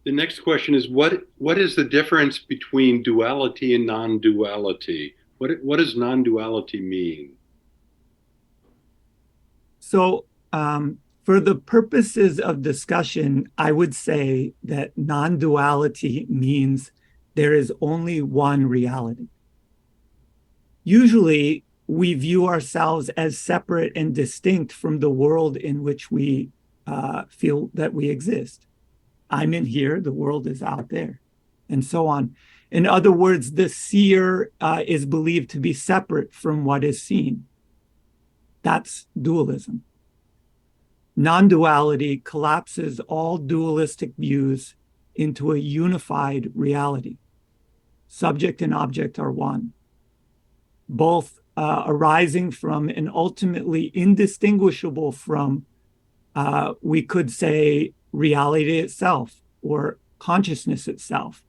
The next question is what is the difference between duality and non-duality? What does non-duality mean? So, for the purposes of discussion, I would say that non-duality means there is only one reality. Usually, we view ourselves as separate and distinct from the world in which we feel that we exist. I'm in here, the world is out there, and so on. In other words, the seer is believed to be separate from what is seen. That's dualism. Non-duality collapses all dualistic views into a unified reality. Subject and object are one, both arising from and ultimately indistinguishable from, we could say, reality itself, or consciousness itself,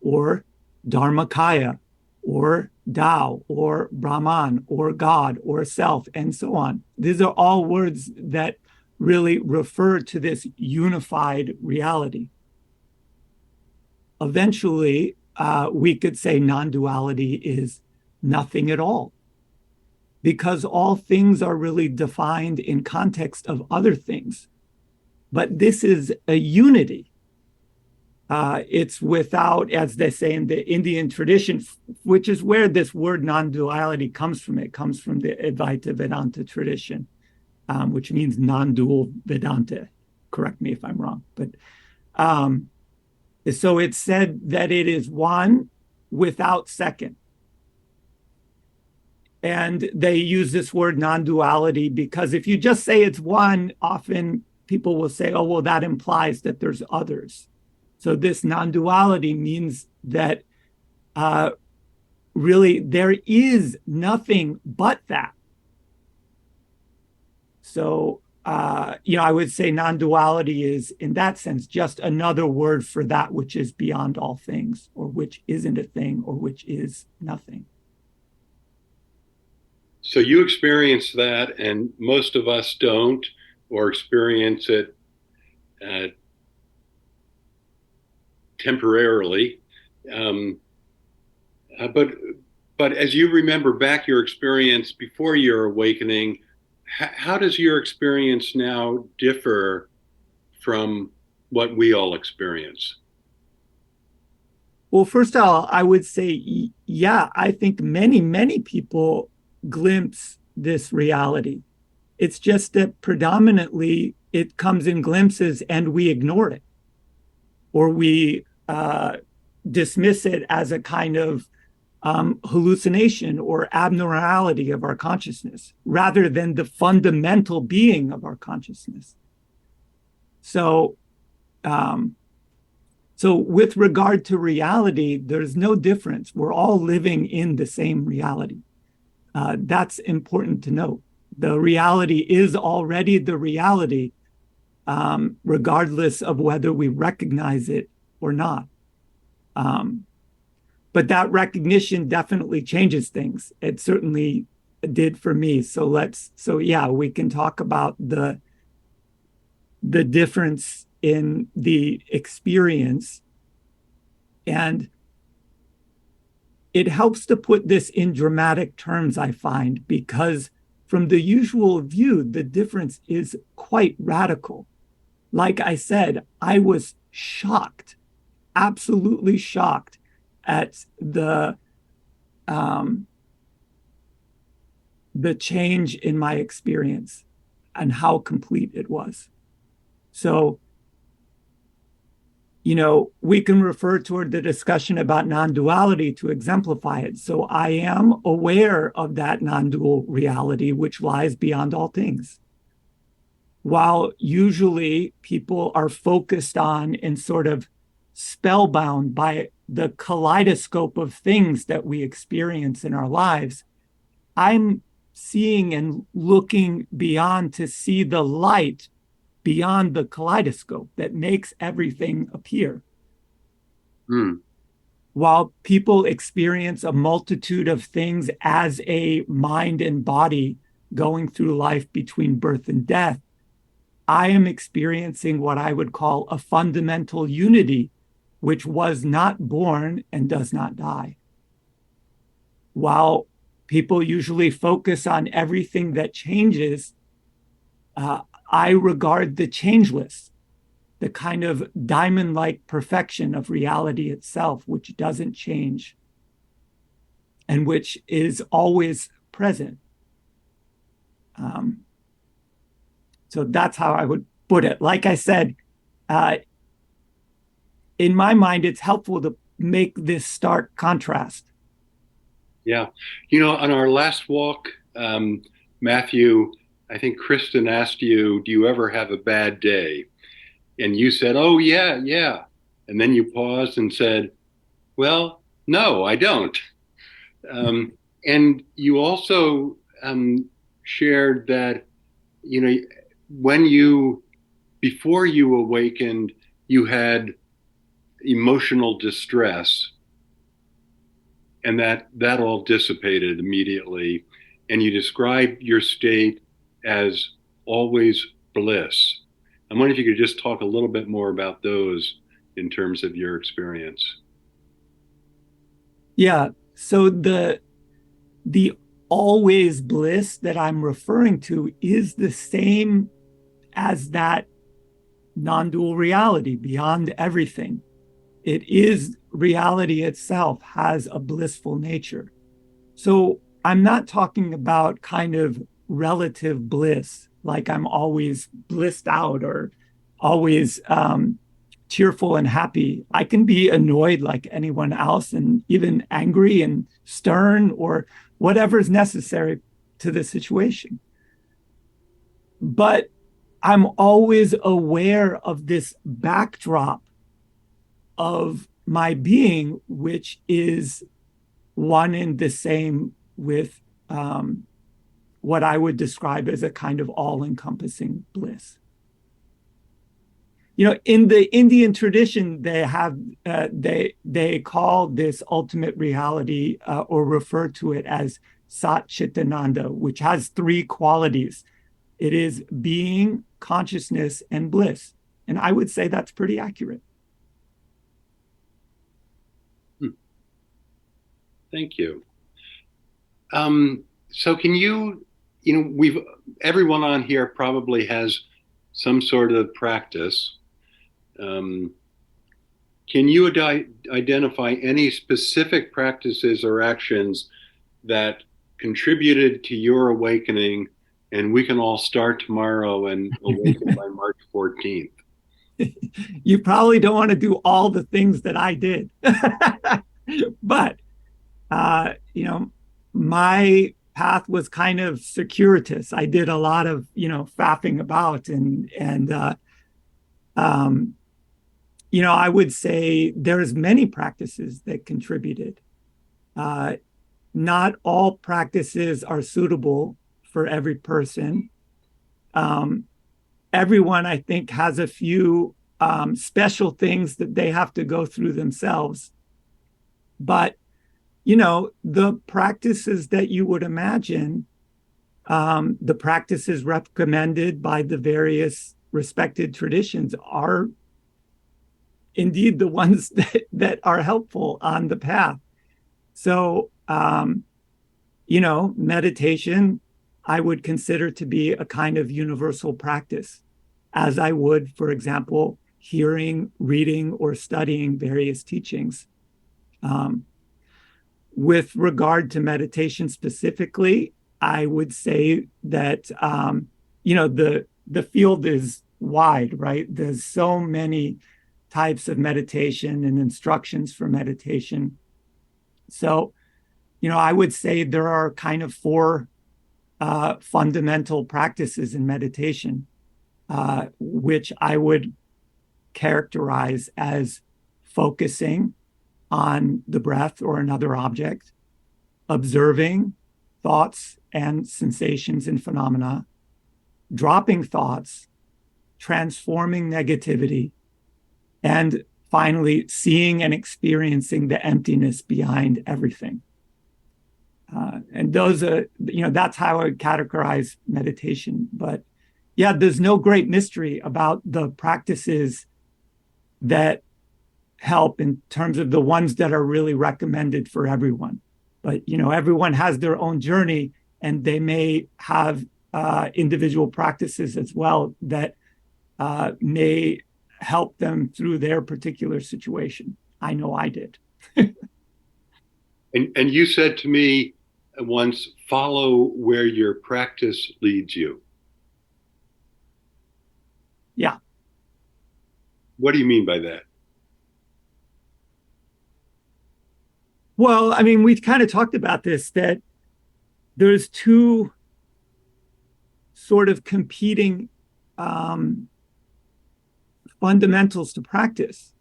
or Dharmakaya, or Tao, or Brahman, or God, or self, and so on. These are all words that really refer to this unified reality. Eventually, we could say non-duality is nothing at all, because all things are really defined in context of other things. But this is a unity. It's without, as they say in the Indian tradition, which is where this word non-duality comes from. It comes from the Advaita Vedanta tradition, which means non-dual Vedanta. Correct me if I'm wrong. But so it's said that it is one without second. And they use this word non-duality because if you just say it's one, often people will say, oh, well, that implies that there's others. So this non-duality means that really there is nothing but that. So, I would say non-duality is, in that sense, just another word for that which is beyond all things, or which isn't a thing, or which is nothing. So you experience that, and most of us don't, or experience it uh, temporarily. Um, uh, but but as you remember back your experience before your awakening, how does your experience now differ from what we all experience? Well, first of all, I would say, yeah, I think many, many people glimpse this reality. It's just that predominantly it comes in glimpses and we ignore it, or we dismiss it as a kind of hallucination or abnormality of our consciousness rather than the fundamental being of our consciousness. So, um, so with regard to reality, there's no difference. We're all living in the same reality. That's important to note. The reality is already the reality, regardless of whether we recognize it or not. Um, but that recognition definitely changes things. It certainly did for me. So yeah, we can talk about the difference in the experience, and it helps to put this in dramatic terms, I find, because from the usual view, the difference is quite radical. Like I said, I was shocked, absolutely shocked at um, the change in my experience and how complete it was. So, we can refer toward the discussion about non-duality to exemplify it. So I am aware of that non-dual reality, which lies beyond all things. While usually people are focused on and sort of spellbound by the kaleidoscope of things that we experience in our lives, I'm seeing and looking beyond to see the light beyond the kaleidoscope that makes everything appear. Hmm. While people experience a multitude of things as a mind and body going through life between birth and death, I am experiencing what I would call a fundamental unity which was not born and does not die. While people usually focus on everything that changes, I regard the changeless, the kind of diamond like perfection of reality itself, which doesn't change and which is always present. Um, so that's how I would put it. Like I said, uh, in my mind, it's helpful to make this stark contrast. Yeah. On our last walk, Matthew, I think Kristen asked you, do you ever have a bad day? And you said, oh, yeah, yeah. And then you paused and said, well, no, I don't. Um, and you also shared that, you know, when you, before you awakened, you had emotional distress, and that all dissipated immediately. And you described your state as always bliss. I'm wondering if you could just talk a little bit more about those in terms of your experience. Yeah. So the always bliss that I'm referring to is the same as that non-dual reality beyond everything. It is reality itself has a blissful nature. So I'm not talking about kind of relative bliss, like I'm always blissed out or always cheerful and happy. I can be annoyed like anyone else and even angry and stern or whatever's necessary to the situation. But I'm always aware of this backdrop of my being, which is one and the same with what I would describe as a kind of all-encompassing bliss. In the Indian tradition, they call this ultimate reality or refer to it as Sat Chitananda, which has three qualities. It is being, consciousness, and bliss. And I would say that's pretty accurate. Thank you. So can we've everyone on here probably has some sort of practice. Um, can you identify any specific practices or actions that contributed to your awakening, and we can all start tomorrow and awaken by March 14th? You probably don't want to do all the things that I did, but my path was kind of circuitous. I did a lot of faffing about and I would say there's many practices that contributed. Not all practices are suitable for every person. Everyone, I think, has a few special things that they have to go through themselves. But, the practices that you would imagine, the practices recommended by the various respected traditions are indeed the ones that are helpful on the path. So, meditation, I would consider to be a kind of universal practice, as I would, for example, hearing, reading, or studying various teachings. With regard to meditation specifically, I would say that, the field is wide, right? There's so many types of meditation and instructions for meditation. So, I would say there are kind of four fundamental practices in meditation, which I would characterize as focusing on the breath or another object, observing thoughts and sensations and phenomena, dropping thoughts, transforming negativity, and finally seeing and experiencing the emptiness behind everything. And those are, that's how I would categorize meditation. But yeah, there's no great mystery about the practices that help in terms of the ones that are really recommended for everyone. But everyone has their own journey, and they may have individual practices as well that may help them through their particular situation. I know I did. And you said to me once, follow where your practice leads you. Yeah. What do you mean by that? Well, I mean, we've kind of talked about this, that there's two sort of competing um, fundamentals to practice.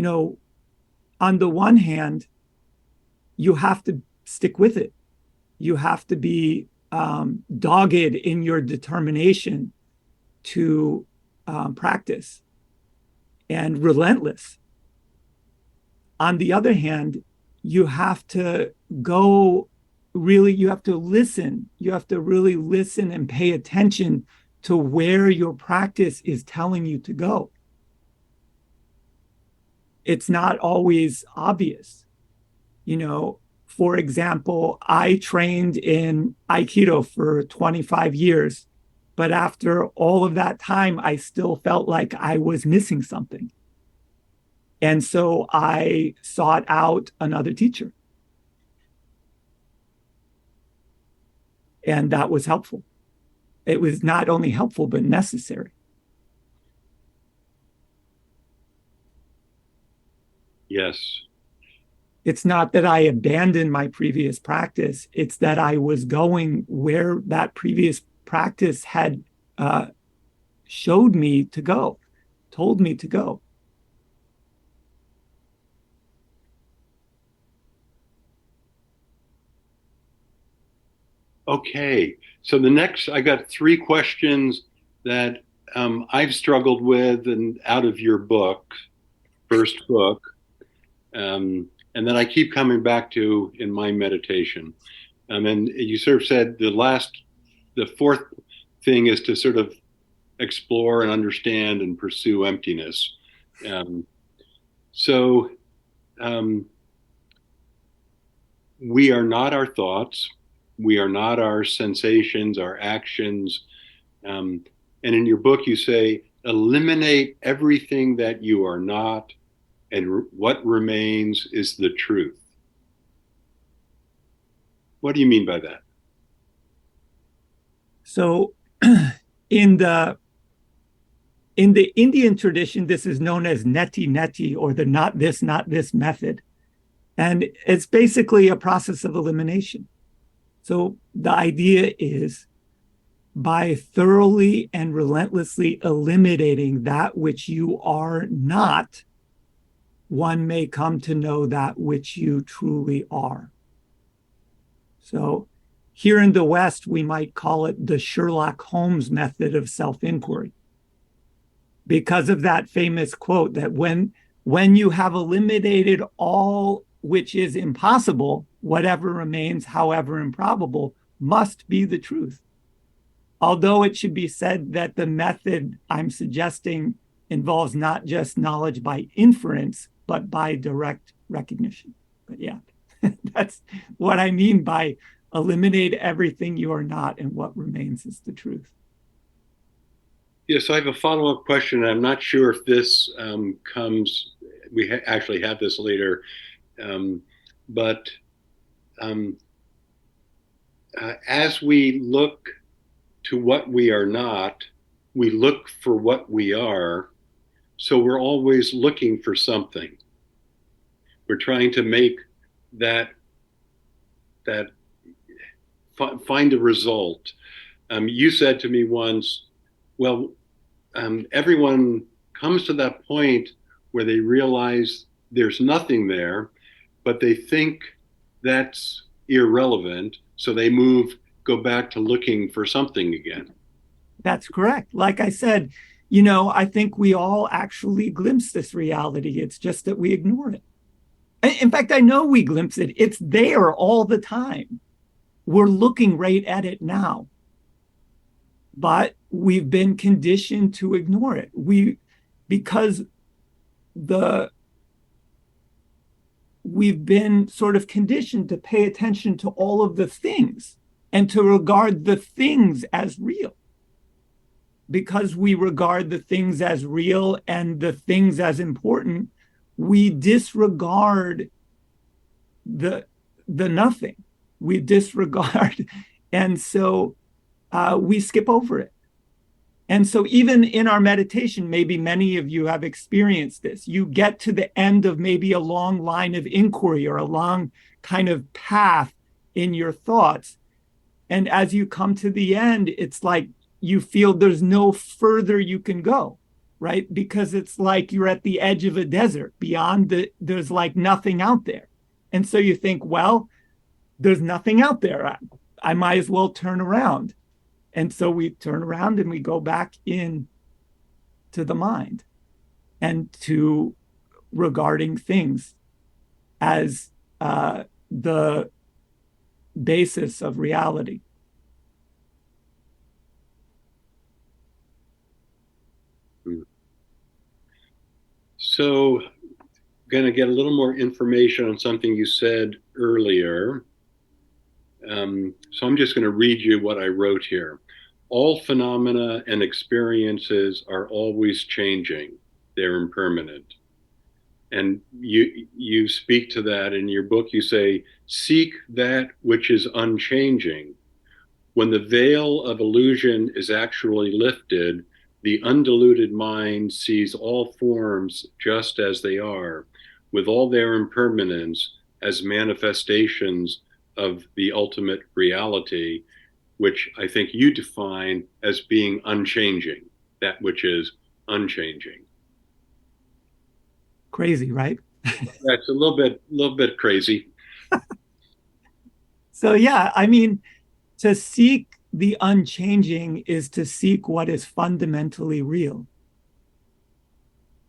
On the one hand, you have to stick with it. You have to be dogged in your determination to practice and relentless. On the other hand, you have to you have to listen. You have to really listen and pay attention to where your practice is telling you to go. It's not always obvious. For example, I trained in Aikido for 25 years, but after all of that time, I still felt like I was missing something. And so I sought out another teacher. And that was helpful. It was not only helpful, but necessary. Yes. It's not that I abandoned my previous practice. It's that I was going where that previous practice had showed me to go, told me to go. Okay. So I got three questions that I've struggled with and out of your book, first book, and that I keep coming back to in my meditation. And you sort of said the fourth thing is to sort of explore and understand and pursue emptiness. Um, so we are not our thoughts. We are not our sensations, our actions. And in your book, you say, eliminate everything that you are not, and what remains is the truth. What do you mean by that? So in the Indian tradition, this is known as neti neti, or the not this method. And it's basically a process of elimination. So the idea is, by thoroughly and relentlessly eliminating that which you are not, one may come to know that which you truly are. So here in the West, we might call it the Sherlock Holmes method of self-inquiry, because of that famous quote that when you have eliminated all which is impossible, whatever remains, however improbable, must be the truth. Although it should be said that the method I'm suggesting involves not just knowledge by inference, but by direct recognition. But yeah, that's what I mean by eliminate everything you are not, and what remains is the truth. Yes, I have a follow-up question. I'm not sure if this we actually have this later, but um, as we look to what we are not, we look for what we are. So we're always looking for something. We're trying to make that that find a result. You said to me once, well, everyone comes to that point where they realize there's nothing there, but they think that's irrelevant. So they go back to looking for something again. That's correct. Like I said, I think we all actually glimpse this reality. It's just that we ignore it. In fact, I know we glimpse it. It's there all the time. We're looking right at it now. But we've been conditioned to ignore it. Because the we've been sort of conditioned to pay attention to all of the things and to regard the things as real. Because we regard the things as real and the things as important, we disregard the nothing. We disregard, and so we skip over it. And so, even in our meditation, maybe many of you have experienced this. You get to the end of maybe a long line of inquiry or a long kind of path in your thoughts. And as you come to the end, it's like you feel there's no further you can go, right? Because it's like you're at the edge of a desert. Beyond there's like nothing out there. And so you think, well, there's nothing out there. I might as well turn around. And so we turn around and we go back in to the mind and to regarding things as the basis of reality. So, going to get a little more information on something you said earlier. So I'm just going to read you what I wrote here. All phenomena and experiences are always changing. They're impermanent. And you speak to that in your book. You say, seek that which is unchanging. When the veil of illusion is actually lifted, the undiluted mind sees all forms just as they are, with all their impermanence as manifestations of the ultimate reality, which I think you define as being unchanging, that which is unchanging. Crazy, right? That's a little bit crazy. So, yeah, I mean, to seek the unchanging is to seek what is fundamentally real.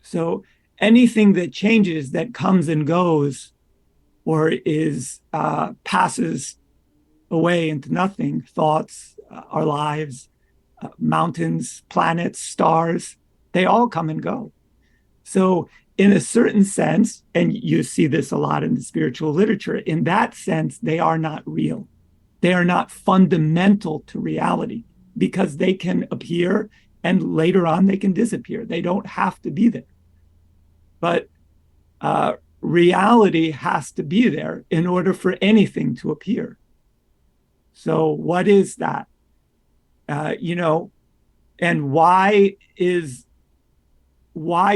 So, anything that changes, that comes and goes, or is passes away into nothing, thoughts, our lives, mountains, planets, stars, they all come and go. So, in a certain sense, and you see this a lot in the spiritual literature, in that sense, they are not real. They are not fundamental to reality because they can appear and later on they can disappear. They don't have to be there. But reality has to be there in order for anything to appear. So, what is that? You know, and why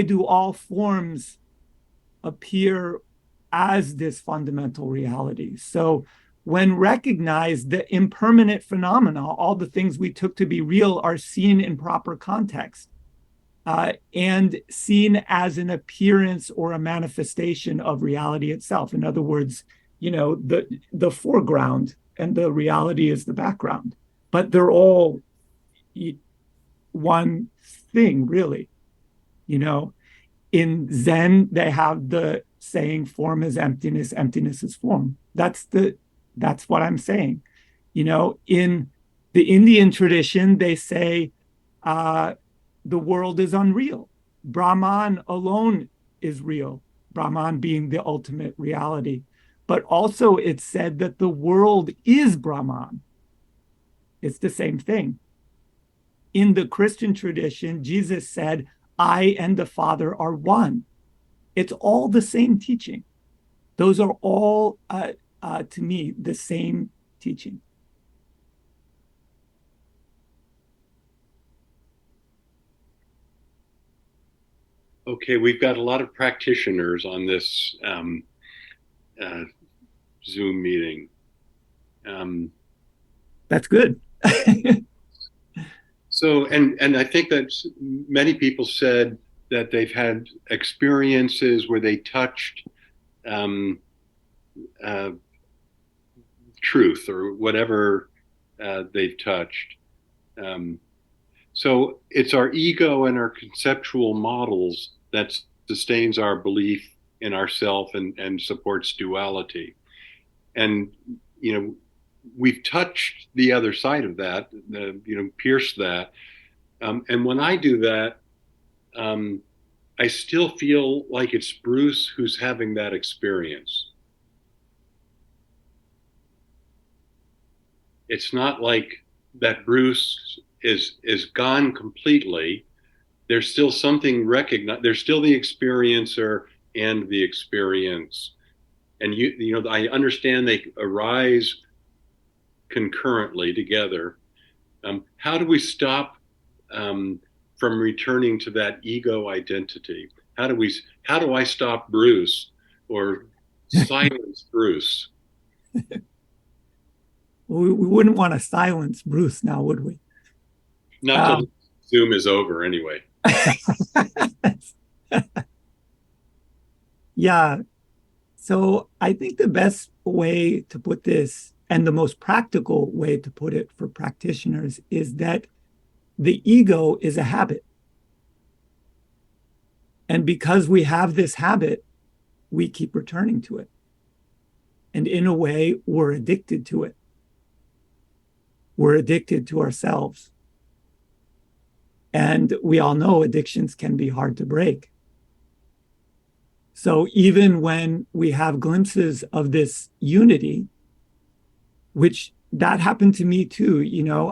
do all forms appear as this fundamental reality? So when recognized, the impermanent phenomena, all the things we took to be real, are seen in proper context and seen as an appearance or a manifestation of reality itself. In other words, you know, the foreground and the reality is the background, but they're all one thing, really. You know, in Zen, they have the saying, form is emptiness, emptiness is form. That's what I'm saying. You know, in the Indian tradition, they say the world is unreal. Brahman alone is real, Brahman being the ultimate reality. But also it's said that the world is Brahman. It's the same thing. In the Christian tradition, Jesus said, I and the Father are one. It's all the same teaching. Those are all, to me, the same teaching. Okay, we've got a lot of practitioners on this uh, Zoom meeting. Um, That's good. so, and I think that many people said that they've had experiences where they touched um, uh, truth or whatever they've touched. Um, so it's our ego and our conceptual models that sustains our belief in ourself and supports duality. And you know, we've touched the other side of that, pierced that. And when I do that, um, I still feel like it's Bruce who's having that experience. it's not like that Bruce is gone completely. There's still something recognized. There's still the experiencer and the experience. And I understand they arise concurrently together. How do we stop from returning to that ego identity? How do we? How do I stop Bruce or silence Bruce? We wouldn't want to silence Bruce now, would we? Not till Um, the Zoom is over, anyway. yeah. So I think the best way to put this and the most practical way to put it for practitioners is that the ego is a habit. And because we have this habit, we keep returning to it. And in a way, we're addicted to it. We're addicted to ourselves. And we all know addictions can be hard to break. So even when we have glimpses of this unity, which that happened to me too,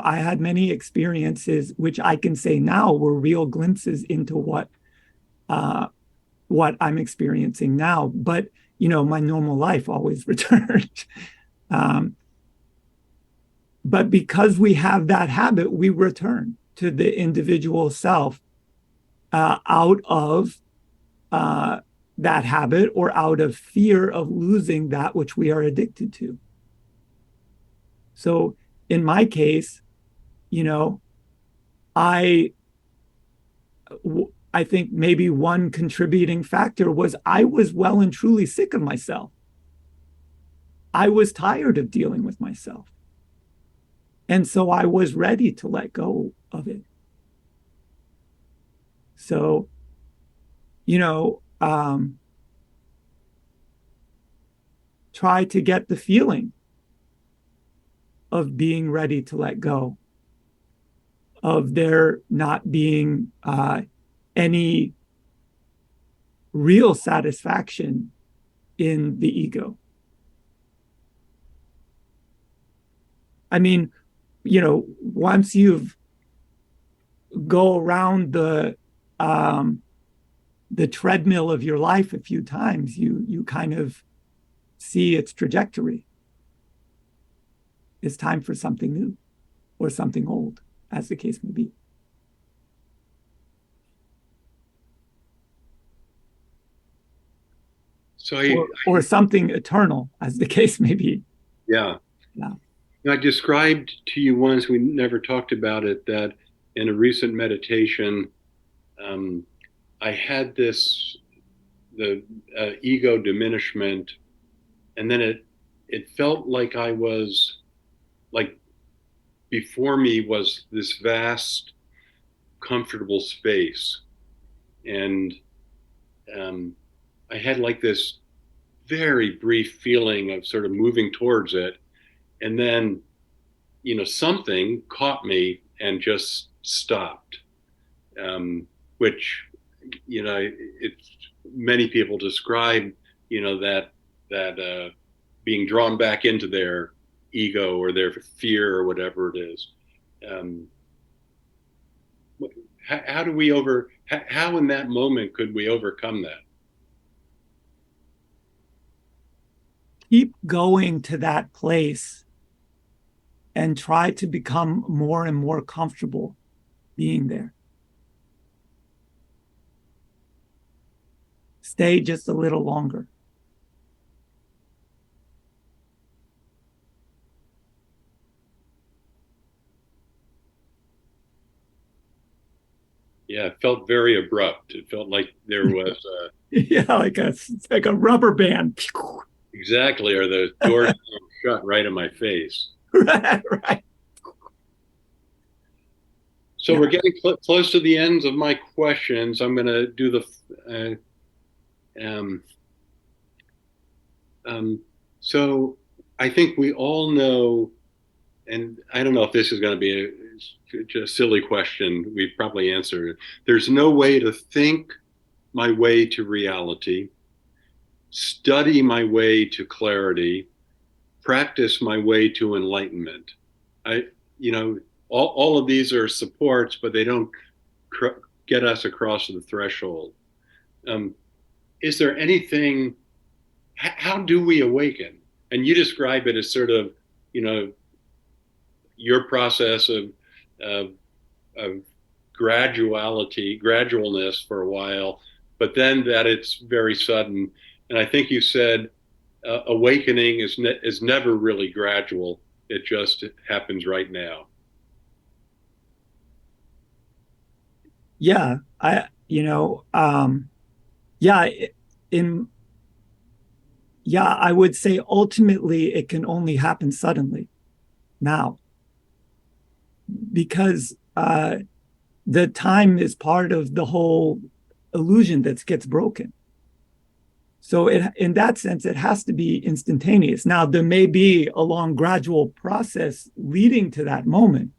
I had many experiences which I can say now were real glimpses into uh, what I'm experiencing now. But my normal life always returned. um, but because we have that habit, we return to the individual self out of uh, that habit or out of fear of losing that which we are addicted to. So in my case, you know, I I think maybe one contributing factor was I was well and truly sick of myself. I was tired of dealing with myself. And so I was ready to let go of it. So, you know, try to get the feeling of being ready to let go, of there not being any real satisfaction in the ego. I mean, once you've go around the treadmill of your life a few times, you kind of see its trajectory. It's time for something new or something old, as the case may be. So Or something eternal, as the case may be. yeah. Yeah. I described to you once, we never talked about it, that in a recent meditation, um, I had the ego diminishment, and then it felt like I was like before me was this vast, comfortable space, and um, I had like this very brief feeling of sort of moving towards it, and then something caught me and just stopped, which it's many people describe that being drawn back into their ego or their fear or whatever it is. Um, how do we how in that moment could we overcome that? Keep going to that place and try to become more and more comfortable being there. Stay just a little longer. Yeah, it felt very abrupt. It felt like there was Yeah, like a rubber band. exactly, or the door shut right in my face. Right, right. So Yeah. we're getting close to the ends of my questions. I'm going to do the um, um, so I think we all know, and I don't know if this is going to be a silly question. We've probably answered it. There's no way to think my way to reality, study my way to clarity, practice my way to enlightenment. I, you know, all of these are supports, but they don't get us across the threshold. Um, is there anything? How do we awaken? And you describe it as sort of, you know, your process of, of gradualness for a while, but then that it's very sudden. And I think you said awakening is never really gradual. It just happens right now. Yeah, yeah, in yeah, I would say ultimately it can only happen suddenly now because the time is part of the whole illusion that gets broken. So in that sense, it has to be instantaneous. Now, there may be a long gradual process leading to that moment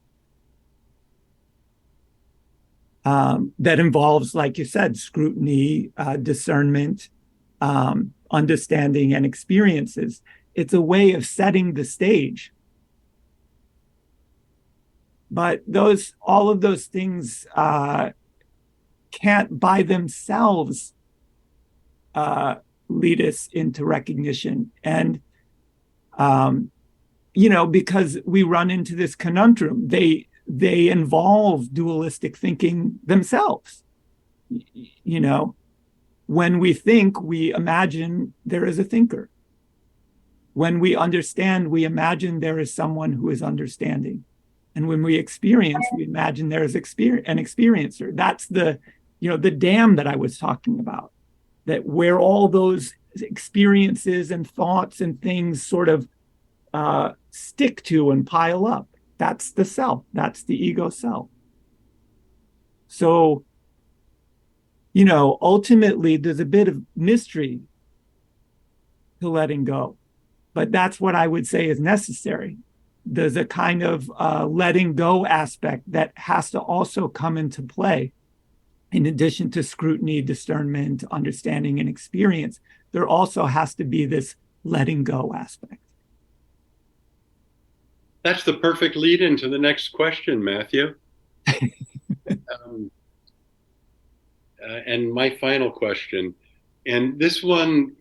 that involves, like you said, scrutiny, discernment, understanding, and experiences. It's a way of setting the stage. But all of those things can't by themselves uh, lead us into recognition. And um, because we run into this conundrum, they involve dualistic thinking themselves. You know, when we think, we imagine there is a thinker. When we understand, we imagine there is someone who is understanding. And when we experience, we imagine there is an experiencer. That's the dam that I was talking about, that where all those experiences and thoughts and things sort of stick to and pile up. That's the self. That's the ego self. So, ultimately, there's a bit of mystery to letting go, but that's what I would say is necessary. There's a kind of letting go aspect that has to also come into play. In addition to scrutiny, discernment, understanding, and experience, there also has to be this letting go aspect. That's the perfect lead into the next question, Matthew. Um, and my final question, and this one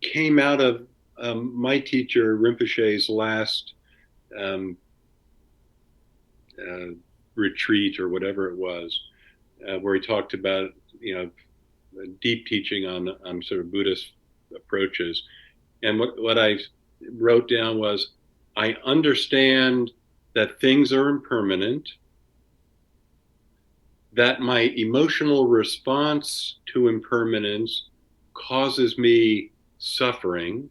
came out of my teacher Rinpoche's last um, uh, retreat or whatever it was, where he talked about deep teaching on sort of Buddhist approaches. And what I wrote down was, I understand that things are impermanent, that my emotional response to impermanence causes me suffering,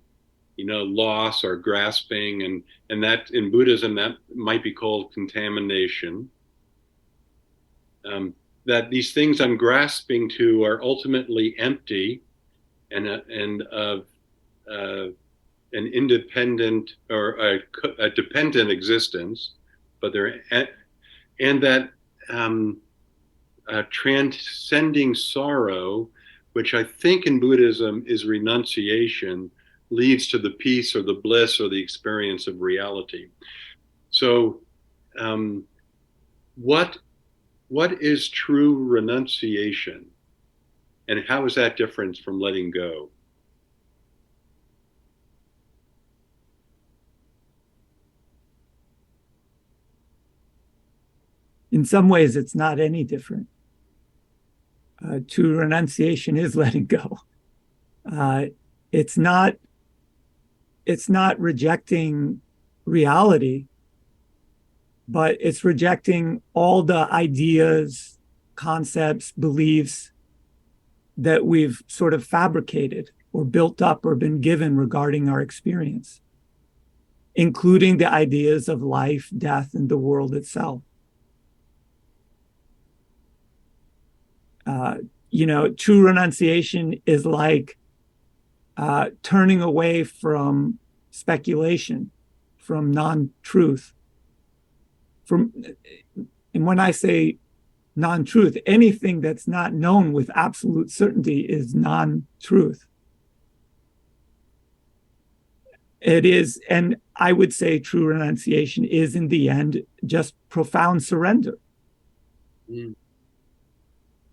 loss or grasping, and that in Buddhism that might be called contamination. That these things I'm grasping to are ultimately empty and of an independent or a dependent existence, but they're and that transcending sorrow, which I think in Buddhism is renunciation, leads to the peace or the bliss or the experience of reality. So, um, what what is true renunciation, and how is that different from letting go? In some ways, it's not any different. True renunciation is letting go. Uh, it's not it's not rejecting reality, but it's rejecting all the ideas, concepts, beliefs that we've sort of fabricated or built up or been given regarding our experience, including the ideas of life, death, and the world itself. Uh, True renunciation is like turning away from speculation, from non-truth. From, and when I say non-truth, anything that's not known with absolute certainty is non-truth. It is, and I would say true renunciation is, in the end, just profound surrender, Mm.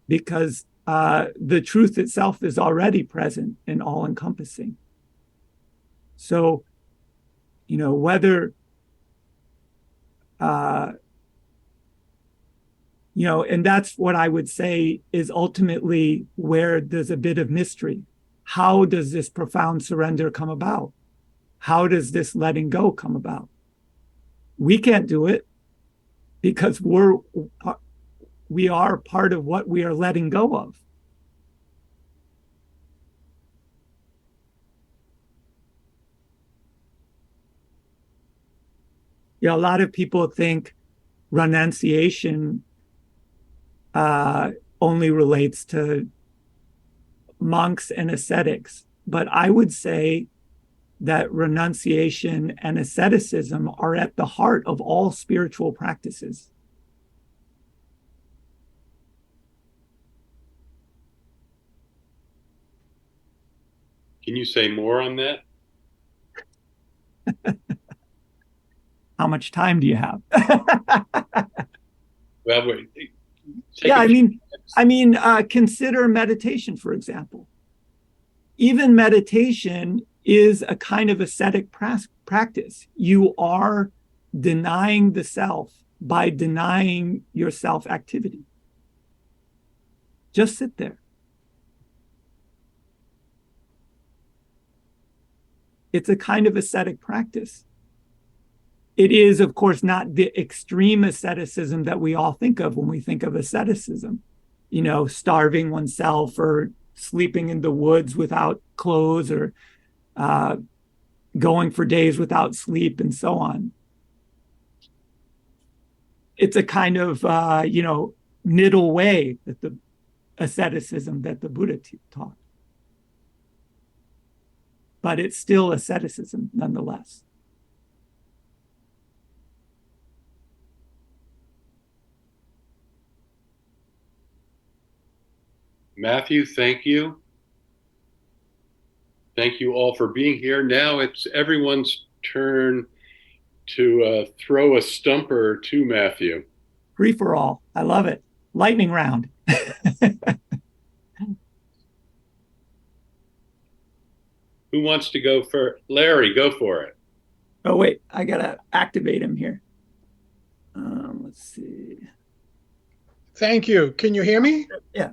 because the truth itself is already present and all encompassing. So, whether, uh, and that's what I would say is ultimately where there's a bit of mystery. How does this profound surrender come about? How does this letting go come about? We can't do it because we are part of what we are letting go of. A lot of people think renunciation uh, only relates to monks and ascetics, but I would say that renunciation and asceticism are at the heart of all spiritual practices. Can you say more on that? How much time do you have? Well, wait, take Yeah, a I few mean, minutes. consider meditation, for example. Even meditation is a kind of ascetic practice. You are denying the self by denying your self activity. Just sit there. It's a kind of ascetic practice. It is, of course, not the extreme asceticism that we all think of when we think of asceticism, starving oneself or sleeping in the woods without clothes, or uh, going for days without sleep and so on. It's a kind of, middle way that the asceticism that the Buddha taught, but it's still asceticism nonetheless. Matthew, thank you. Thank you all for being here. Now it's everyone's turn to throw a stumper to Matthew. Free for all. I love it. Lightning round. Who wants to go for Larry? Go for it. Oh, wait, I got to activate him here. Let's see. Thank you. Can you hear me? Yeah.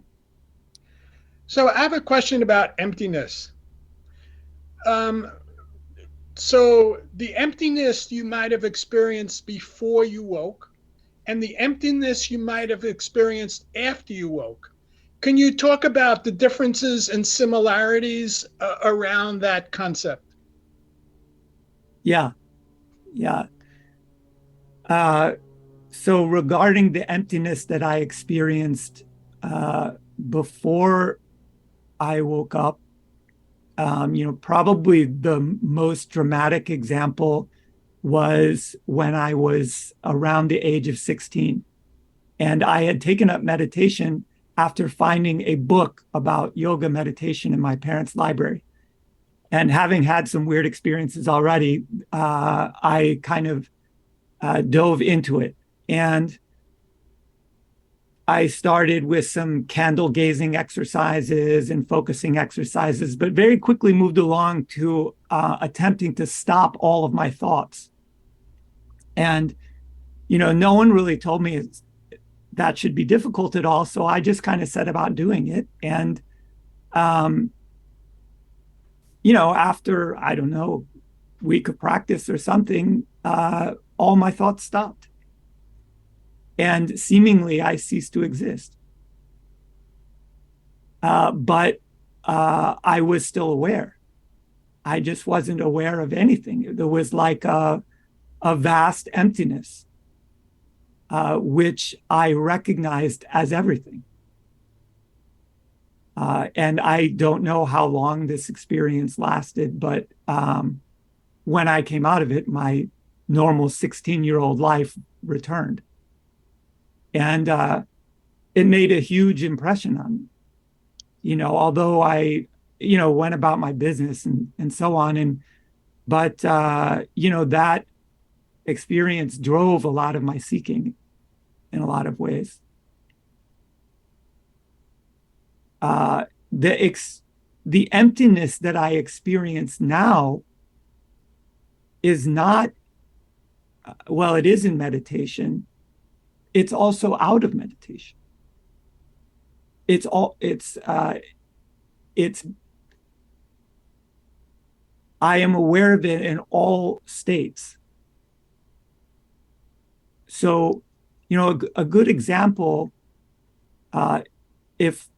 So I have a question about emptiness. Um, so the emptiness you might have experienced before you woke, and the emptiness you might have experienced after you woke. Can you talk about the differences and similarities around that concept? Yeah. Yeah. Uh, so regarding the emptiness that I experienced uh, before I woke up, probably the most dramatic example was when I was around the age of 16. And I had taken up meditation after finding a book about yoga meditation in my parents' library. And having had some weird experiences already, I kind of dove into it. And I started with some candle gazing exercises and focusing exercises, but very quickly moved along to attempting to stop all of my thoughts. And, no one really told me that should be difficult at all. So I just kind of set about doing it. And, um, after, I don't know, week of practice or something, all my thoughts stopped. And seemingly I ceased to exist. But I was still aware. I just wasn't aware of anything. There was like a vast emptiness, which I recognized as everything. And I don't know how long this experience lasted, but when I came out of it, my normal 16-year-old life returned. And it made a huge impression on me. Although I, went about my business and so on. And But that experience drove a lot of my seeking in a lot of ways. Uh, the ex- the emptiness that I experience now is not, well, it is in meditation. It's also out of meditation. It's all it's I am aware of it in all states. So, a good example, uh, if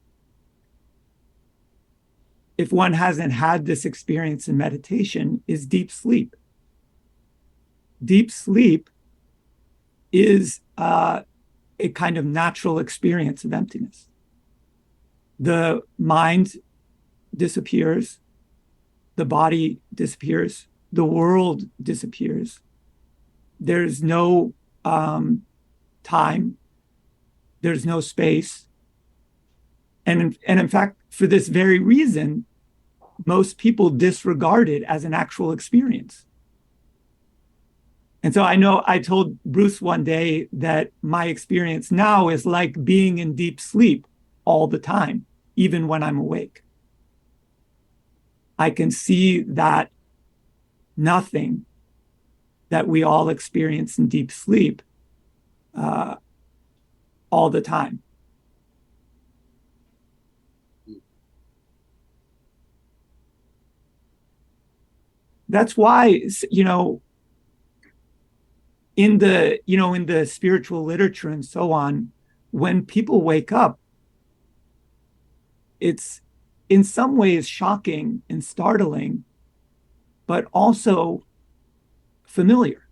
one hasn't had this experience in meditation, is deep sleep. Deep sleep is a kind of natural experience of emptiness. The mind disappears, the body disappears, the world disappears. There's no time, there's no space. And in fact, for this very reason, most people disregard it as an actual experience. And so I know I told Bruce one day that my experience now is like being in deep sleep all the time, even when I'm awake. I can see that nothing that we all experience in deep sleep uh, all the time. That's why, in the spiritual literature and so on, when people wake up, it's in some ways shocking and startling, but also familiar.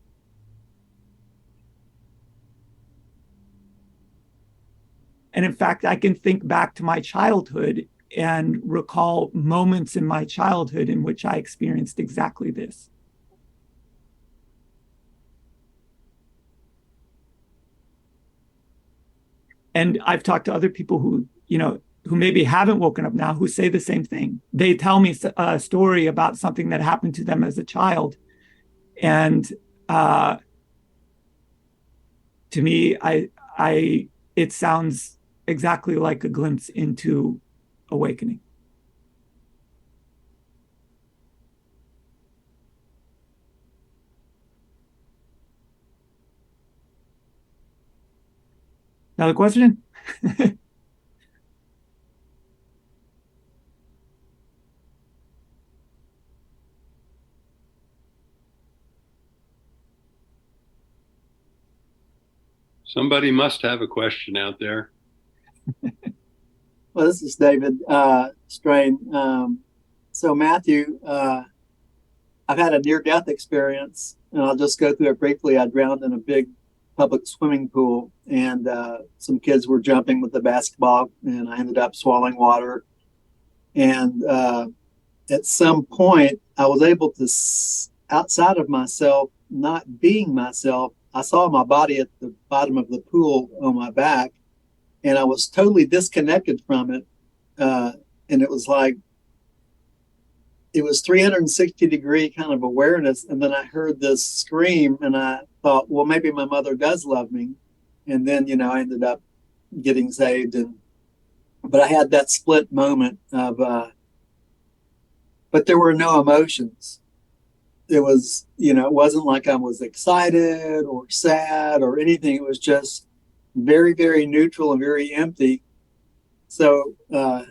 And in fact, I can think back to my childhood and recall moments in my childhood in which I experienced exactly this. And I've talked to other people who maybe haven't woken up now, who say the same thing. They tell me a story about something that happened to them as a child. And uh, to me, it sounds exactly like a glimpse into awakening. Another question? Somebody must have a question out there. Well, this is David Strain. So, Matthew, I've had a near death experience, and I'll just go through it briefly. I drowned in a big public swimming pool, and some kids were jumping with the basketball, and I ended up swallowing water. And at some point, I was able to, outside of myself, not being myself, I saw my body at the bottom of the pool on my back, and I was totally disconnected from it. And it was like, it was 360-degree kind of awareness. And then I heard this scream, and I thought, well, maybe my mother does love me. And then, I ended up getting saved. But I had that split moment of, but there were no emotions. It was, it wasn't like I was excited or sad or anything. It was just very, very neutral and very empty. So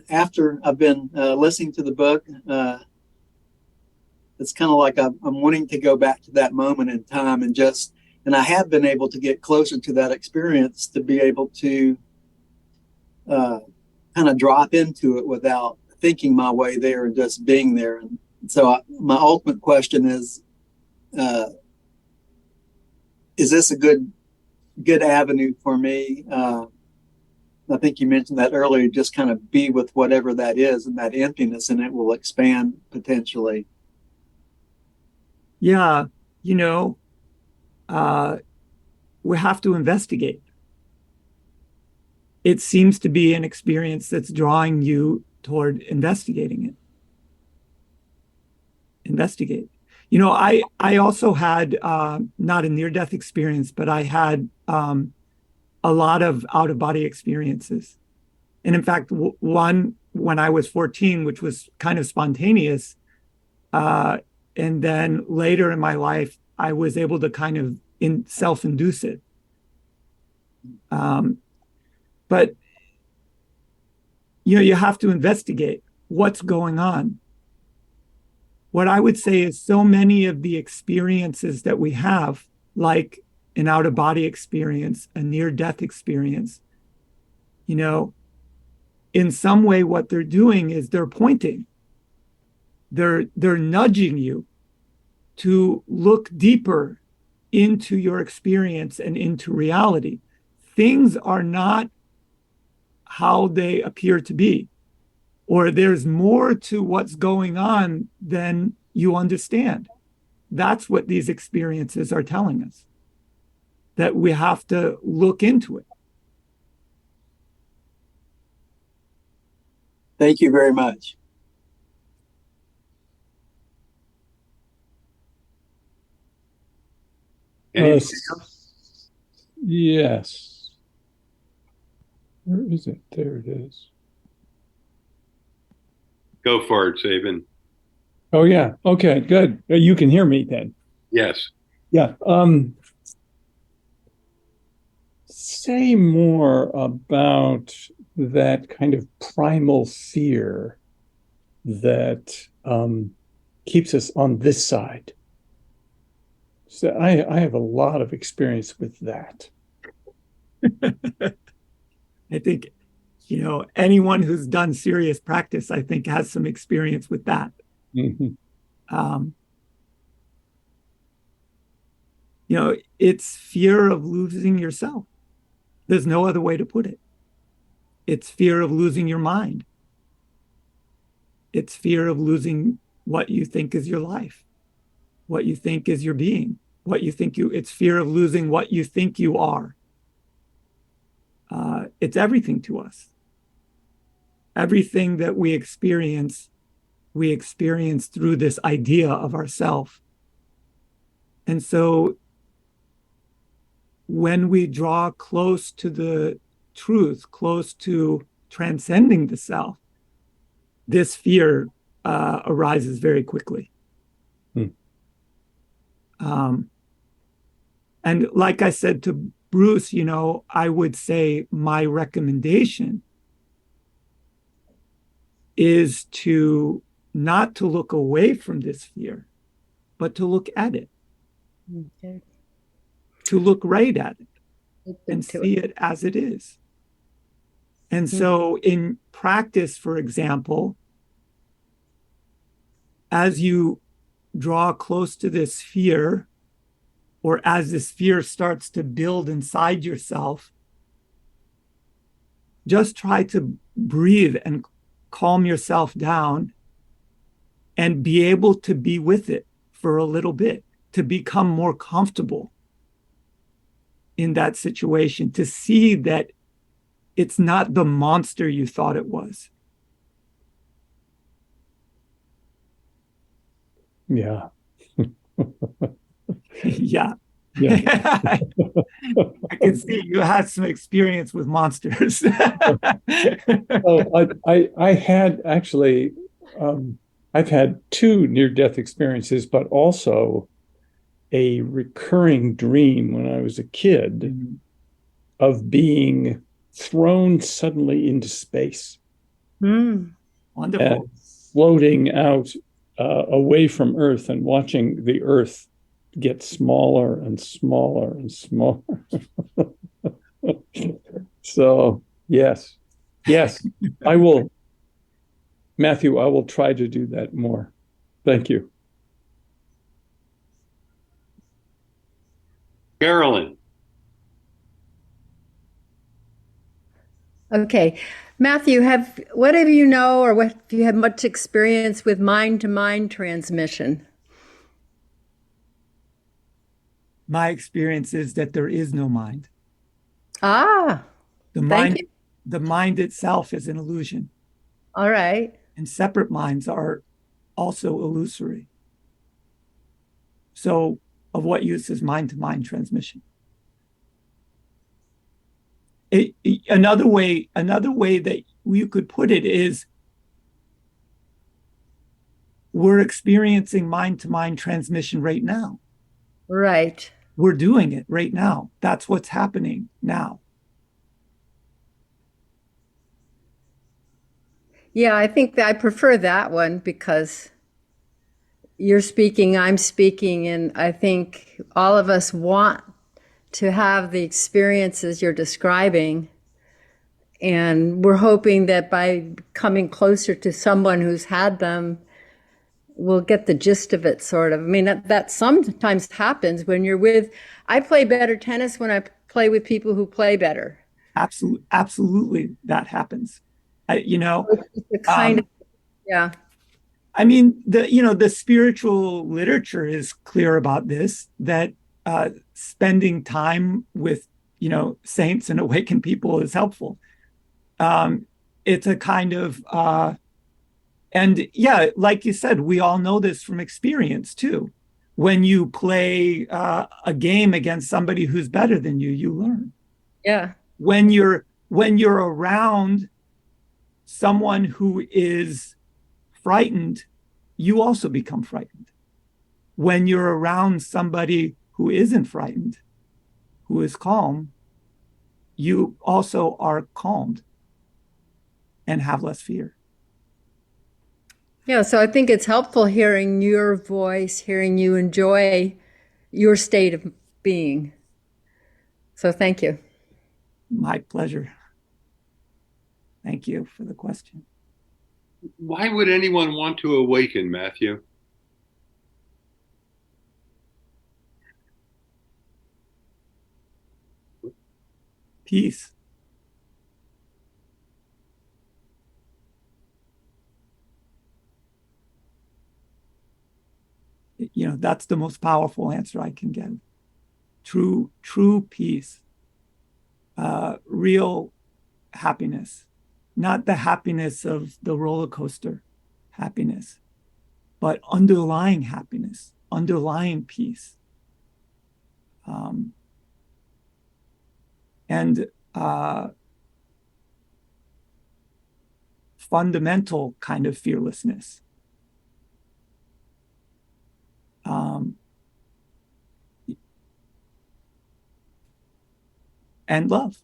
after I've been listening to the book, it's kind of like I'm wanting to go back to that moment in time and I have been able to get closer to that experience to be able to kind of drop into it without thinking my way there and just being there. And so my ultimate question is this a good avenue for me? I think you mentioned that earlier, just kind of be with whatever that is and that emptiness, and it will expand potentially. Yeah, uh, we have to investigate. It seems to be an experience that's drawing you toward investigating it. Investigate. I also had not a near-death experience, but I had a lot of out-of-body experiences. And in fact, one when I was 14, which was kind of spontaneous, uh, and then later in my life, I was able to kind of self-induce it. Um, but you have to investigate what's going on. What I would say is so many of the experiences that we have, like an out-of-body experience, a near-death experience, in some way, what they're doing is they're pointing. They're nudging you to look deeper into your experience and into reality. Things are not how they appear to be, or there's more to what's going on than you understand. That's what these experiences are telling us, that we have to look into it. Thank you very much. Anything else? Yes. Where is it? There it is. Go for it, Sabin. Oh yeah. Okay, good. You can hear me then. Yes. Yeah. Say more about that kind of primal fear that keeps us on this side. So I have a lot of experience with that. I think, anyone who's done serious practice, I think, has some experience with that. Mhm. It's fear of losing yourself. There's no other way to put it. It's fear of losing your mind. It's fear of losing what you think is your life, what you think is your being, it's fear of losing what you think you are. It's everything to us. Everything that we experience through this idea of ourself. And so when we draw close to the truth, close to transcending the self, this fear arises very quickly. And like I said to Bruce, I would say my recommendation is not to look away from this fear, but to look at it. Okay. To look right at it and see it as it is. And so in practice, for example, as you draw close to this fear, or as this fear starts to build inside yourself, just try to breathe and calm yourself down and be able to be with it for a little bit, to become more comfortable in that situation, to see that it's not the monster you thought it was. Yeah. Yeah. Yeah. I can see you had some experience with monsters. Oh, I had actually, I've had two near-death experiences, but also a recurring dream when I was a kid of being thrown suddenly into space. Wonderful. And floating out away from Earth and watching the Earth get smaller and smaller and smaller. So, yes, I will, Matthew, I will try to do that more. Thank you. Carolyn. Okay. Matthew, what have you know, or what have you had much experience with mind-to-mind transmission? My experience is that there is no mind. Ah, the mind itself is an illusion. All right. And separate minds are also illusory. So of what use is mind-to-mind transmission? Another way that you could put it is we're experiencing mind-to-mind transmission right now. Right. We're doing it right now. That's what's happening now. Yeah, I think that I prefer that one because you're speaking, I'm speaking, and I think all of us want to have the experiences you're describing. And we're hoping that by coming closer to someone who's had them, we'll get the gist of it, sort of. I mean, that sometimes happens when you're with, I play better tennis when I play with people who play better. Absolutely, that happens. It's a kind of, yeah. I mean, the spiritual literature is clear about this, that spending time with, saints and awakened people is helpful. It's a kind of, and yeah, like you said, we all know this from experience too. When you play a game against somebody who's better than you, you learn. Yeah. When you're around someone who is frightened, you also become frightened. When you're around somebody who isn't frightened, who is calm, you also are calmed and have less fear. Yeah, so I think it's helpful hearing your voice, hearing you enjoy your state of being. So thank you. My pleasure. Thank you for the question. Why would anyone want to awaken, Matthew? Peace. That's the most powerful answer I can give. True peace. Real happiness. Not the happiness of the roller coaster happiness, but underlying happiness, underlying peace. And fundamental kind of fearlessness. And love.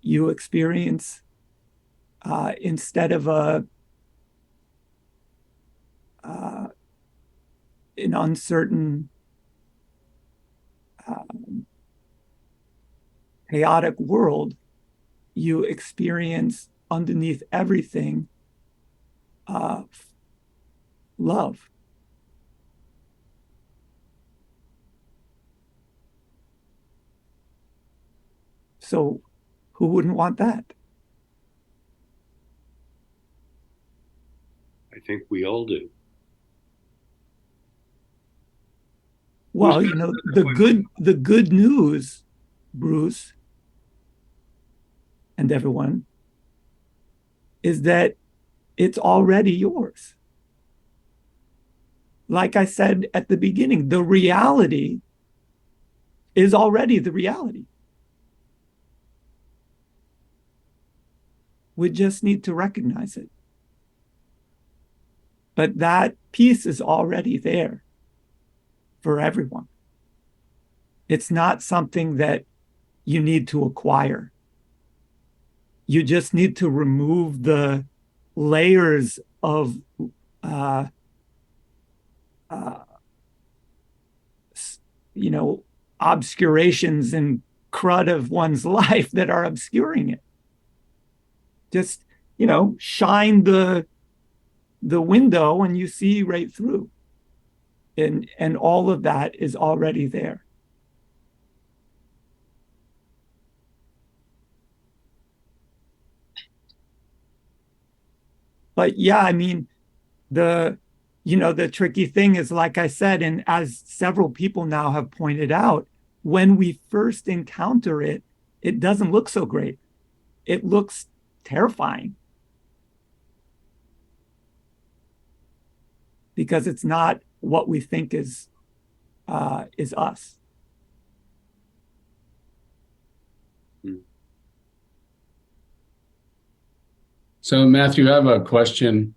You experience, instead of an uncertain, chaotic world, you experience underneath everything love. So who wouldn't want that? I think we all do. Well, the good news, Bruce, and everyone, is that it's already yours. Like I said at the beginning, the reality is already the reality. We just need to recognize it. But that peace is already there for everyone. It's not something that you need to acquire. You just need to remove the layers of obscurations and crud of one's life that are obscuring it. Just, shine the window and you see right through. And all of that is already there. But yeah, I mean, the tricky thing is, like I said, and as several people now have pointed out, when we first encounter it, it doesn't look so great. It looks terrifying. because it's not what we think is us. So, Matthew, I have a question.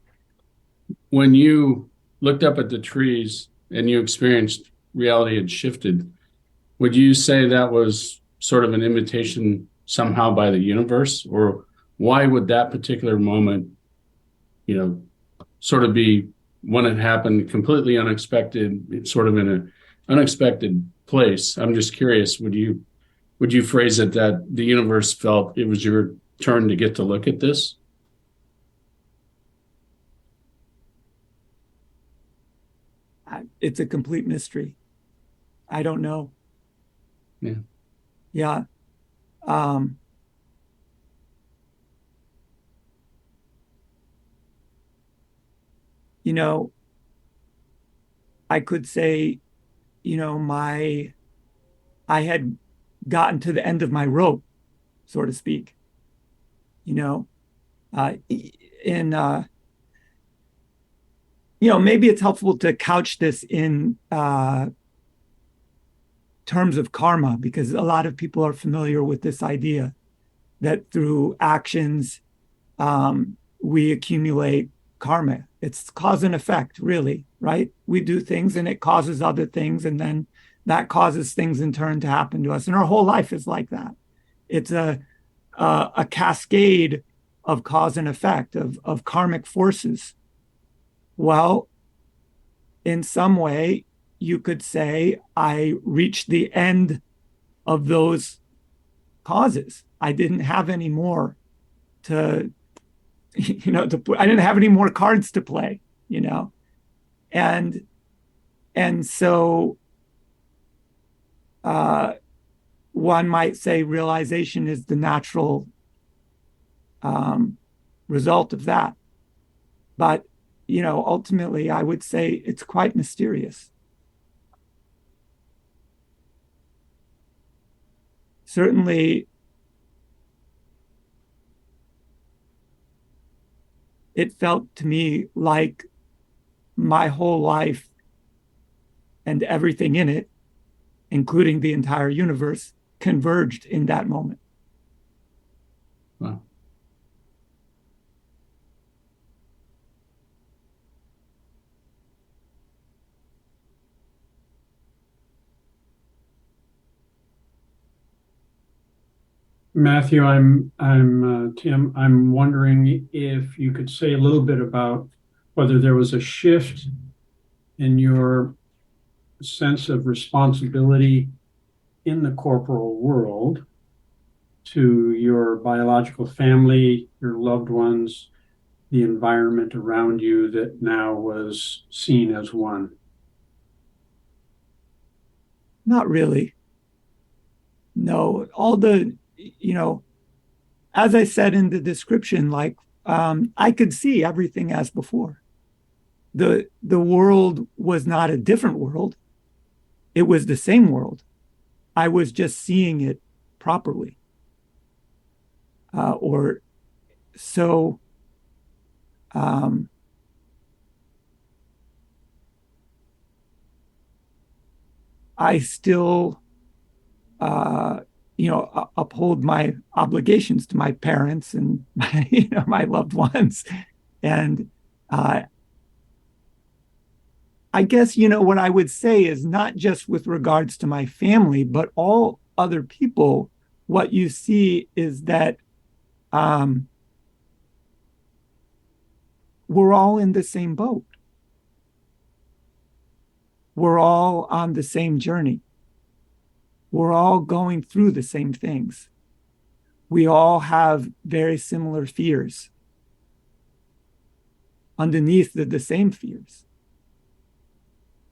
When you looked up at the trees and you experienced reality had shifted, would you say that was sort of an invitation somehow by the universe? Or why would that particular moment, sort of be when it happened completely unexpected, sort of in an unexpected place? I'm just curious, would you phrase it that the universe felt it was your turn to get to look at this? It's a complete mystery. I don't know. Yeah. Yeah. I could say, I had gotten to the end of my rope, so to speak, you know, in, maybe it's helpful to couch this in terms of karma, because a lot of people are familiar with this idea that through actions, we accumulate karma. It's cause and effect, really, right? We do things and it causes other things, and then that causes things in turn to happen to us. And our whole life is like that. It's a cascade of cause and effect, of karmic forces. Well, in some way, you could say I reached the end of those causes. I didn't have any more to I didn't have any more cards to play, and so one might say realization is the natural result of that. But ultimately, I would say it's quite mysterious. Certainly, it felt to me like my whole life and everything in it, including the entire universe, converged in that moment. Wow. Matthew, I'm Tim. I'm wondering if you could say a little bit about whether there was a shift in your sense of responsibility in the corporal world to your biological family, your loved ones, the environment around you that now was seen as one. Not really. No, all the, as I said in the description, like I could see everything as before. The world was not a different world. It was the same world. I was just seeing it properly. Or so I still uphold my obligations to my parents and my loved ones. And I guess, what I would say is not just with regards to my family, but all other people, what you see is that we're all in the same boat. We're all on the same journey. We're all going through the same things. We all have very similar fears. Underneath the same fears.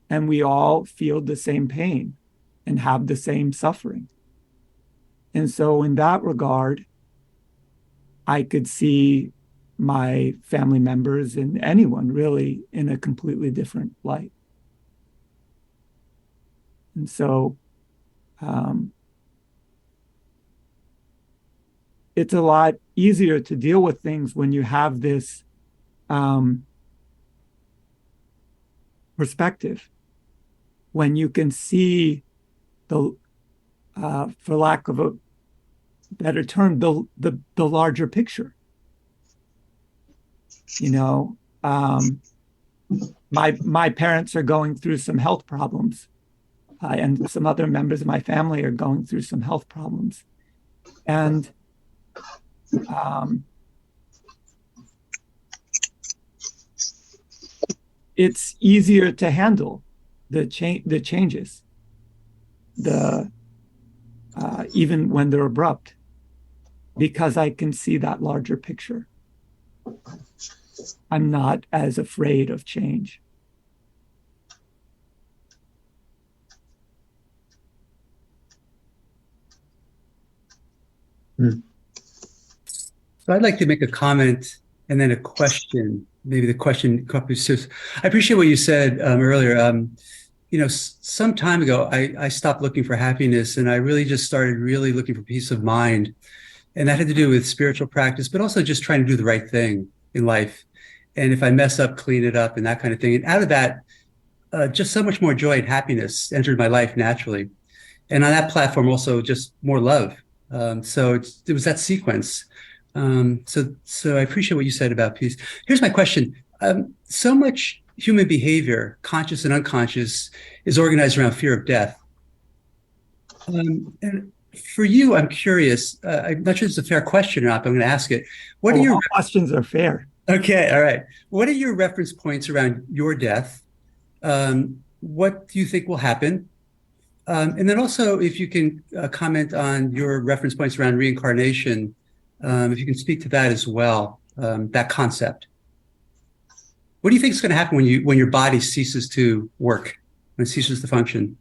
And we all feel the same pain and have the same suffering. And so in that regard, I could see my family members and anyone really in a completely different light. And so it's a lot easier to deal with things when you have this perspective, when you can see the, for lack of a better term, the larger picture. You know, my parents are going through some health problems, and some other members of my family are going through some health problems, and it's easier to handle the changes, even when they're abrupt, because I can see that larger picture. I'm not as afraid of change. So I'd like to make a comment and then a question. Maybe the question says, I appreciate what you said earlier. You know, some time ago, I stopped looking for happiness, and I really just started really looking for peace of mind. And that had to do with spiritual practice, but also just trying to do the right thing in life. And if I mess up, clean it up and that kind of thing. And out of that, just so much more joy and happiness entered my life naturally. And on that platform, also just more love. So it was that sequence. So I appreciate what you said about peace. Here's my question. So much human behavior, conscious and unconscious, is organized around fear of death. And for you, I'm curious. I'm not sure it's a fair question or not, but I'm going to ask it. What are your all questions are fair. Okay, all right. What are your reference points around your death? What do you think will happen? And then also, if you can comment on your reference points around reincarnation, if you can speak to that as well, that concept. What do you think is going to happen when your body ceases to work, when it ceases to function?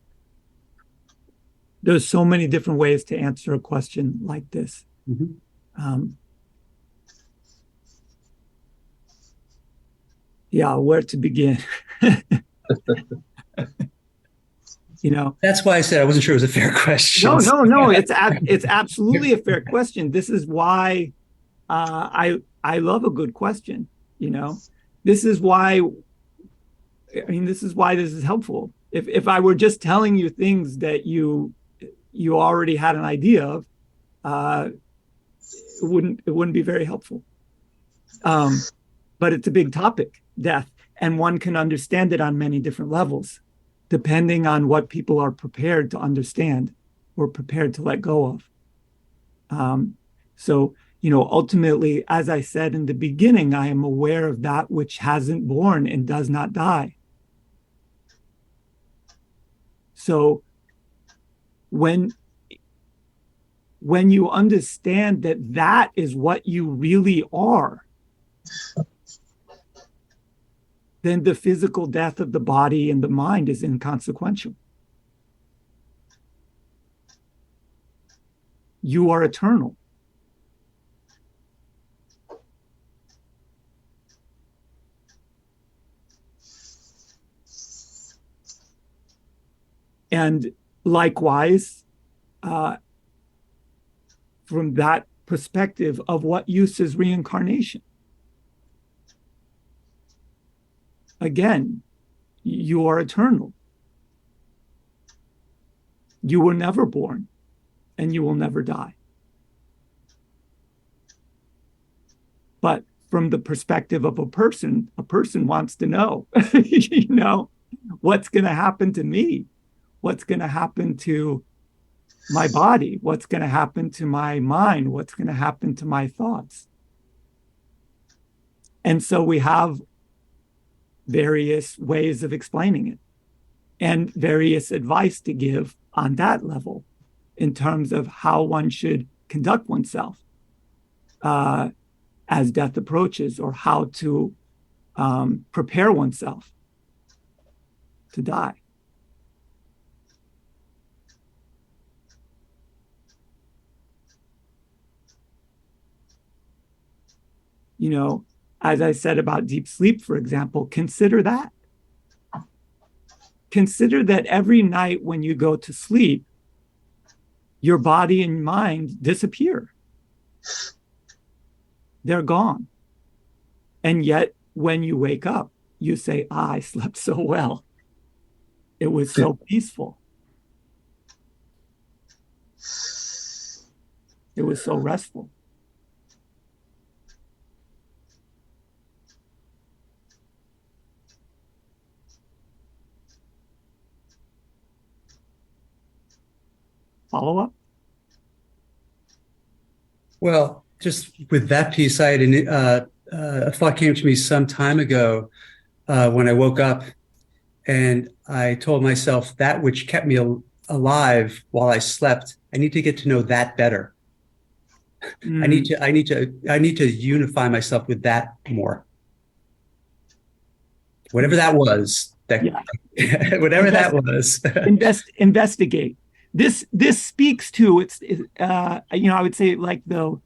There's so many different ways to answer a question like this. Mm-hmm. Yeah, where to begin? You know, that's why I said I wasn't sure it was a fair question. No. It's absolutely a fair question. This is why I love a good question. You know, this is why. I mean, this is why this is helpful. If I were just telling you things that you already had an idea of, it wouldn't be very helpful. But it's a big topic, death, and one can understand it on many different levels, depending on what people are prepared to understand or prepared to let go of. So, you know, ultimately, as I said in the beginning, I am aware of that which hasn't born and does not die. So when you understand that that is what you really are, then the physical death of the body and the mind is inconsequential. You are eternal. And likewise, from that perspective of what use is reincarnation? Again, you are eternal. You were never born, and you will never die. But from the perspective of a person wants to know, you know, what's going to happen to me? What's going to happen to my body? What's going to happen to my mind? What's going to happen to my thoughts? And so we have various ways of explaining it and various advice to give on that level in terms of how one should conduct oneself as death approaches, or how to prepare oneself to die. You know, as I said about deep sleep, for example, consider that. Consider that every night when you go to sleep, your body and mind disappear. They're gone. And yet, when you wake up, you say, I slept so well. It was so peaceful. It was so restful. Follow up? Well, just with that piece, a thought came to me some time ago when I woke up, and I told myself that which kept me alive while I slept, I need to get to know that better. I need to unify myself with that more. Whatever that was, whatever that was. Investigate. This speaks to I would say, like, though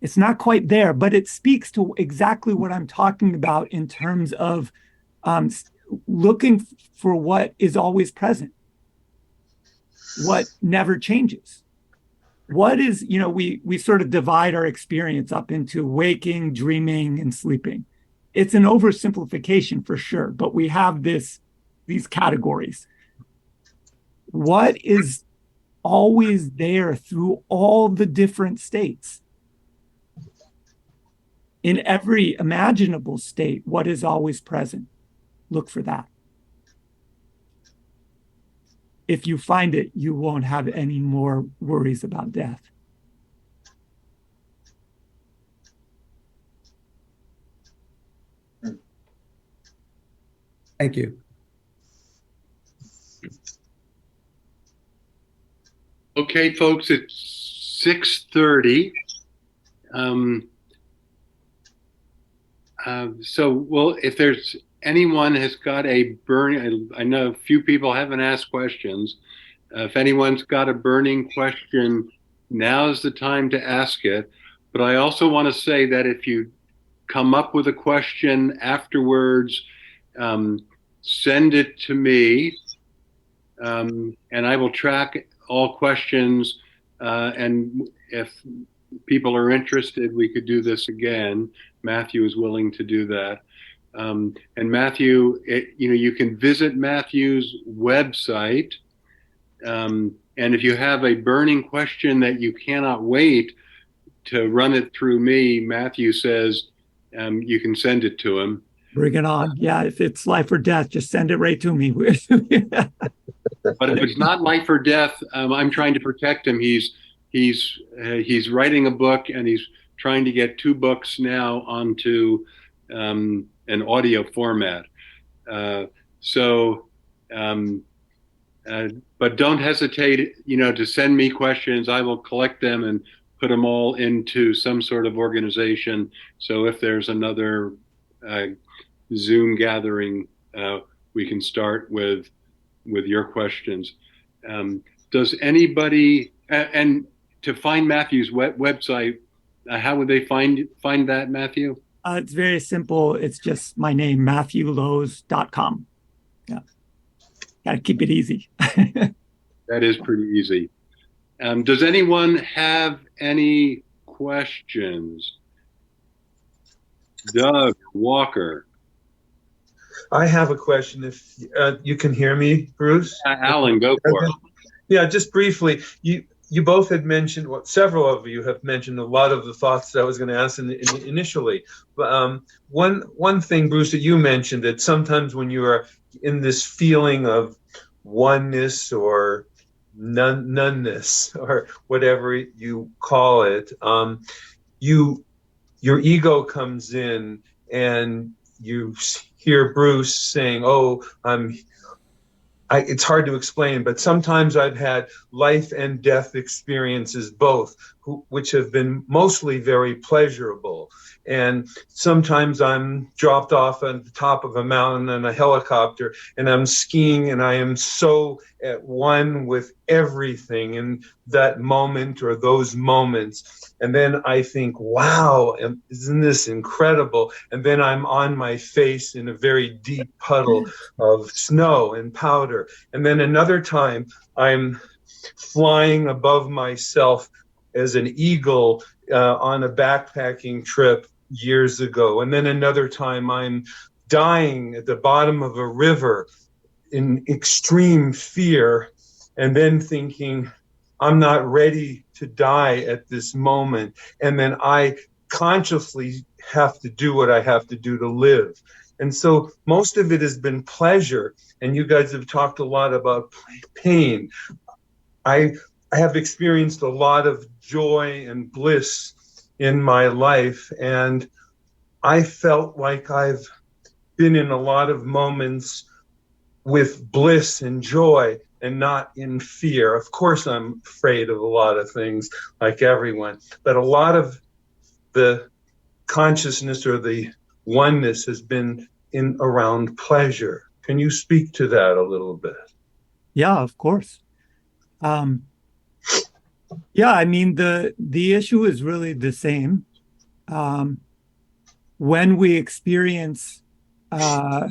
it's not quite there, but it speaks to exactly what I'm talking about in terms of looking for what is always present, what never changes. What is, we sort of divide our experience up into waking, dreaming, and sleeping. It's an oversimplification for sure, but we have these categories. What is always there through all the different states? In every imaginable state, what is always present? Look for that. If you find it, you won't have any more worries about death. Thank you. Okay, folks, it's 6:30. If there's anyone has got a burning, I know a few people haven't asked questions. If anyone's got a burning question, now's the time to ask it. But I also want to say that if you come up with a question afterwards, send it to me, and I will track all questions. And if people are interested, we could do this again. Matthew is willing to do that. And Matthew, you can visit Matthew's website. And if you have a burning question that you cannot wait to run it through me, Matthew says you can send it to him. Bring it on. Yeah, if it's life or death, just send it right to me. But if it's not life or death, I'm trying to protect him. He's writing a book, and he's trying to get 2 books now onto an audio format. But don't hesitate, to send me questions. I will collect them and put them all into some sort of organization. So if there's another Zoom gathering, we can start with your questions. Does anybody, and to find Matthew's website, how would they find that, Matthew? It's very simple. It's just my name, MatthewLowe's.com. Yeah. Got to keep it easy. That is pretty easy. Does anyone have any questions? Doug Walker. I have a question. If you can hear me, Bruce? Alan, go for it. Yeah, just briefly. You both had mentioned, several of you have mentioned a lot of the thoughts that I was going to ask initially. But one thing, Bruce, that you mentioned, that sometimes when you are in this feeling of oneness or noneness or whatever you call it, your ego comes in, and you hear Bruce saying, "Oh, it's hard to explain, but sometimes I've had life and death experiences both, which have been mostly very pleasurable. And sometimes I'm dropped off on the top of a mountain in a helicopter, and I'm skiing, and I am so at one with everything in that moment or those moments. And then I think, wow, isn't this incredible? And then I'm on my face in a very deep puddle of snow and powder. And then another time I'm flying above myself as an eagle on a backpacking trip years ago. And then another time I'm dying at the bottom of a river in extreme fear, and then thinking, I'm not ready to die at this moment. And then I consciously have to do what I have to do to live. And so most of it has been pleasure. And you guys have talked a lot about pain. I have experienced a lot of joy and bliss in my life. And I felt like I've been in a lot of moments with bliss and joy and not in fear. Of course, I'm afraid of a lot of things like everyone, but a lot of the consciousness or the oneness has been in around pleasure. Can you speak to that a little bit? Yeah, of course. Um, yeah, I mean the issue is really the same. Um, when we experience, uh,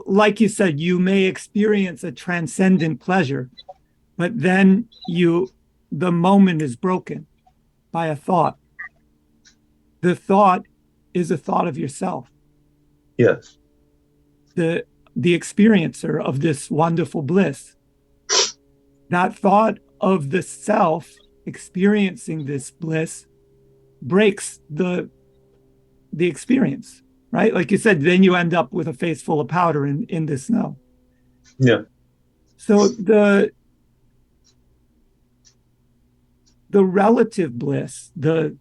like you said, you may experience a transcendent pleasure, but then the moment is broken by a thought. The thought is a thought of yourself. Yes. The experiencer of this wonderful bliss. That thought of the self experiencing this bliss breaks the experience, right? Like you said, then you end up with a face full of powder in the snow. Yeah. So the relative bliss, the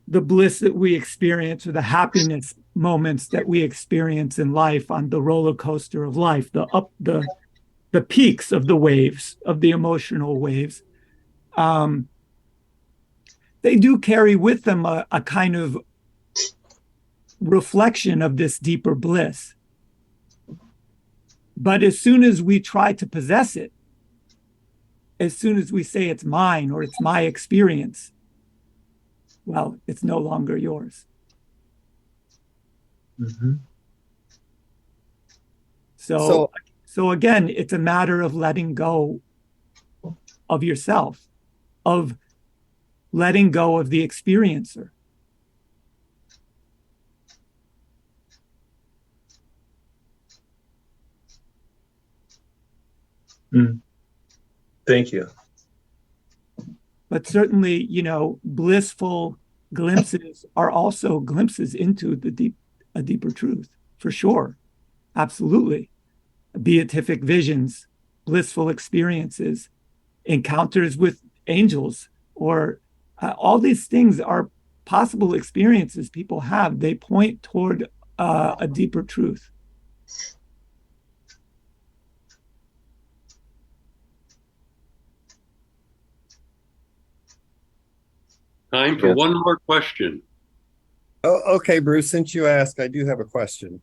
bliss that we experience, or the happiness moments that we experience in life on the roller coaster of life, the peaks of the waves, of the emotional waves, they do carry with them a kind of reflection of this deeper bliss. But as soon as we try to possess it, as soon as we say it's mine or it's my experience, well, it's no longer yours. Mm-hmm. So again, it's a matter of letting go of yourself, of letting go of the experiencer. Mm. Thank you. But certainly, blissful glimpses are also glimpses into a deeper truth, for sure. Absolutely. Beatific visions, blissful experiences, encounters with angels, or all these things are possible experiences people have. They point toward a deeper truth. Time for one more question. Oh, okay, Bruce, since you asked, I do have a question.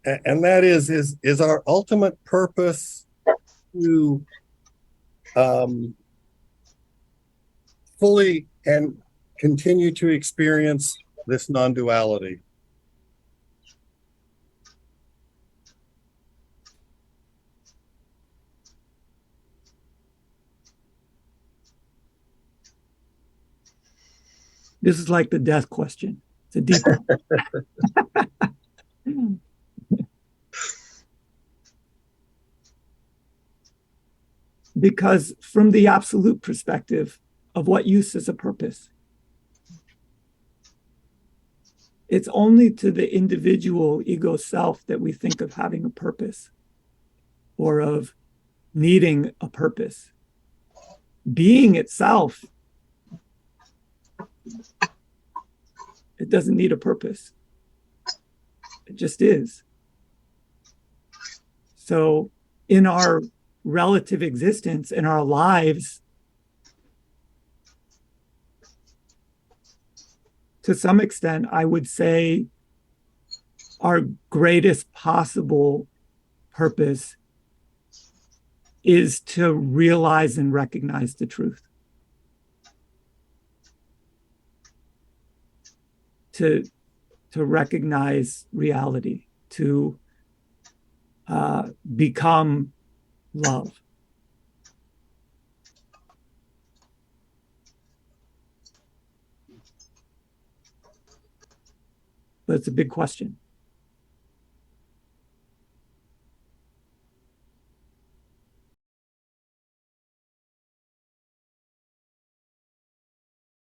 And that is our ultimate purpose to fully and continue to experience this non-duality? This is like the death question. It's a deep one. Because from the absolute perspective of what use is a purpose, it's only to the individual ego self that we think of having a purpose or of needing a purpose. Being itself, it doesn't need a purpose. It just is. So in our relative existence, in our lives, to some extent, I would say our greatest possible purpose is to realize and recognize the truth. To recognize reality, to become love. But it's a big question.